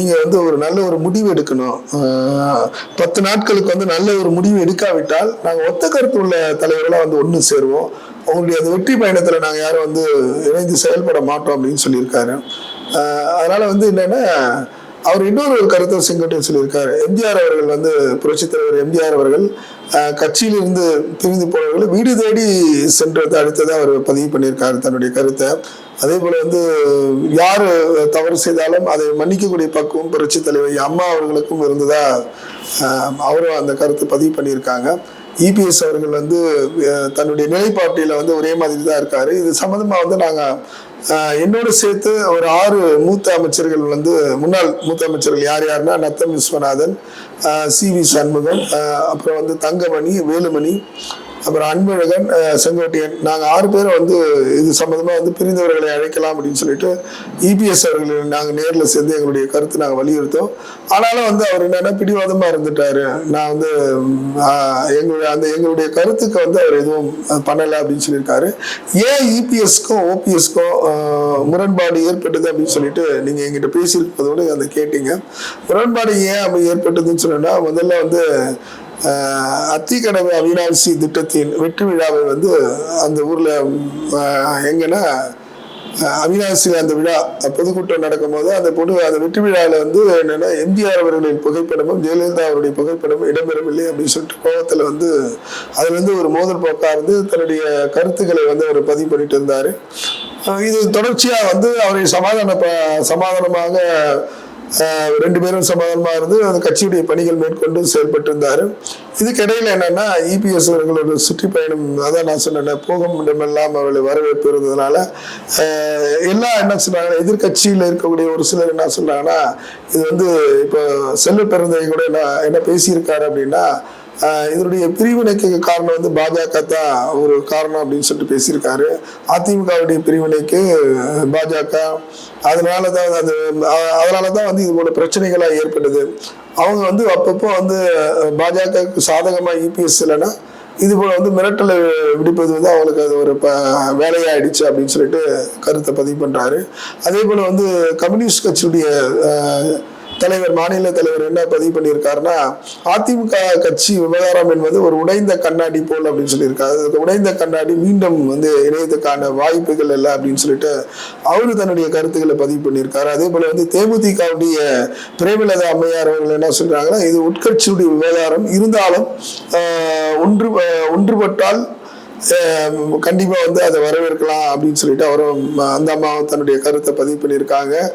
நீங்க வந்து ஒரு நல்ல ஒரு முடிவு எடுக்கணும். 10 நாட்களுக்கு வந்து நல்ல ஒரு முடிவு எடுக்காவிட்டால் நாங்க ஒத்த கருத்து உள்ள தலைவர்களா வந்து ஒண்ணு சேருவோம். உங்களுடைய அந்த வெற்றி பயணத்துல நாங்க யாரும் வந்து இணைந்து செயல்பட மாட்டோம் அப்படின்னு சொல்லியிருக்காரு. அதனால வந்து என்னன்னா, அவர் இன்னொரு ஒரு கருத்தை செங்கோட்டையன் சொல்லியிருக்காரு. எம்ஜிஆர் அவர்கள் வந்து புரட்சித் தலைவர் எம்ஜிஆர் அவர்கள் கட்சியிலிருந்து பிரிந்து போனவர்களை வீடு தேடி சென்றதை அடுத்ததை அவர் பதிவு பண்ணியிருக்காரு தன்னுடைய கருத்தை. அதே போல வந்து யாரு தவறு செய்தாலும் அதை மன்னிக்கக்கூடிய பக்குவம் புரட்சி தலைவர் அம்மா அவர்களுக்கும் இருந்ததா அவரும் அந்த கருத்தை பதிவு பண்ணியிருக்காங்க. இபிஎஸ் அவர்கள் வந்து தன்னுடைய நிலைப்பாட்டில வந்து ஒரே மாதிரி தான் இருக்காரு. இது சம்பந்தமா வந்து நாங்க என்னோட சேர்த்து ஒரு 6 மூத்த அமைச்சர்கள் வந்து முன்னாள் மூத்த அமைச்சர்கள் யார் யாருன்னா நத்தம் விஸ்வநாதன், சி.வி. சண்முகம், அப்புறம் வந்து தங்கமணி, வேலுமணி, அப்புறம் அன்பழகன், செங்கோட்டையன், நாங்கள் 6 பேரும் வந்து இது சம்பந்தமா வந்து பிரிந்தவர்களை அழைக்கலாம் அப்படின்னு சொல்லிட்டு இபிஎஸ் அவர்களை நாங்கள் நேரில் சேர்ந்து எங்களுடைய கருத்து நாங்கள் வலியுறுத்தோம். ஆனாலும் வந்து அவர் என்னன்னா பிடிவாதமா இருந்துட்டாரு. நான் வந்து எங்களுடைய கருத்துக்கு வந்து அவர் எதுவும் பண்ணலை அப்படின்னு சொல்லியிருக்காரு. ஏன் இபிஎஸ்க்கும் ஓபிஎஸ்க்கும் முரண்பாடு ஏற்பட்டது அப்படின்னு சொல்லிட்டு நீங்க எங்கிட்ட பேசியிருப்பதோடு அதை கேட்டீங்க. முரண்பாடு ஏன் அப்படி ஏற்பட்டதுன்னு சொன்னா, முதல்ல வந்து அத்திக்கடவு அவிநாசி திட்டத்தின் வெற்றி விழாவை வந்து அந்த ஊர்ல எங்கன்னா அவிநாசியில் அந்த விழா பொதுக்கூட்டம் நடக்கும் போது அந்த வெற்றி விழாவில் வந்து என்னன்னா எம்ஜிஆர் அவர்களின் புகைப்படமும் ஜெயலலிதா அவருடைய புகைப்படமும் இடம்பெறவில்லை அப்படின்னு சொல்லிட்டு கோபத்தில் வந்து அதுல இருந்து ஒரு மோதல் போக்கா இருந்து தன்னுடைய கருத்துக்களை வந்து அவர் பதிவு பண்ணிட்டு இருந்தாரு. இது தொடர்ச்சியா வந்து அவரை சமாதானமாக 2 பேரும் சமாதானமா இருந்து அந்த கட்சியுடைய பணிகள் மேற்கொண்டு செயல்பட்டு இருந்தாரு. இதுக்கிடையில என்னன்னா இபிஎஸ் அவர்களோட சுற்றுப்பயணம், அதான் நான் சொன்னேன், போகும் இடமெல்லாம் அவர்களை வரவேற்பு இருந்ததுனால எல்லாம் என்ன சொன்னாங்க, எதிர்கட்சியில் இருக்கக்கூடிய ஒரு சிலர் என்ன சொன்னாங்கன்னா, இது வந்து இப்போ செல்வ பெருந்தகை கூட என்ன பேசியிருக்காரு அப்படின்னா, இதனுடைய பிரிவினைக்கு காரணம் வந்து பாஜக தான் ஒரு காரணம் அப்படின்னு சொல்லிட்டு பேசியிருக்காரு. அதிமுகவுடைய பிரிவினைக்கு பாஜக, அதனாலதான் வந்து இது போல பிரச்சனைகளா ஏற்பட்டது. அவங்க வந்து அப்பப்போ வந்து பாஜகவுக்கு சாதகமா இபிஎஸ் இல்லைன்னா இது போல வந்து மிரட்டலை விடுப்பது வந்து அவங்களுக்கு அது ஒரு வேலையாயிடுச்சு அப்படின்னு சொல்லிட்டு கருத்தை பதிவு பண்றாரு. அதே போல வந்து கம்யூனிஸ்ட் கட்சியுடைய தலைவர், மாநில தலைவர் என்ன பதிவு பண்ணியிருக்காருன்னா, அதிமுக கட்சி விவகாரம் என்பது ஒரு உடைந்த கண்ணாடி போல் அப்படின்னு சொல்லியிருக்காரு. உடைந்த கண்ணாடி மீண்டும் வந்து இணையத்துக்கான வாய்ப்புகள் இல்லை அப்படின்னு சொல்லிட்டு அவரு தன்னுடைய கருத்துக்களை பதிவு பண்ணியிருக்காரு. அதே போல வந்து தேமுதிகவுடைய பிரேமலதா அம்மையார் அவர்கள் என்ன சொல்றாங்கன்னா, இது உட்கட்சியுடைய விவகாரம் இருந்தாலும் ஒன்றுபட்டால் கண்டிப்பா வந்து அதை வரவேற்கலாம் அப்படின்னு சொல்லிட்டு அவரும் அந்த அம்மாவும் தன்னுடைய கருத்தை பதிவு பண்ணியிருக்காங்க.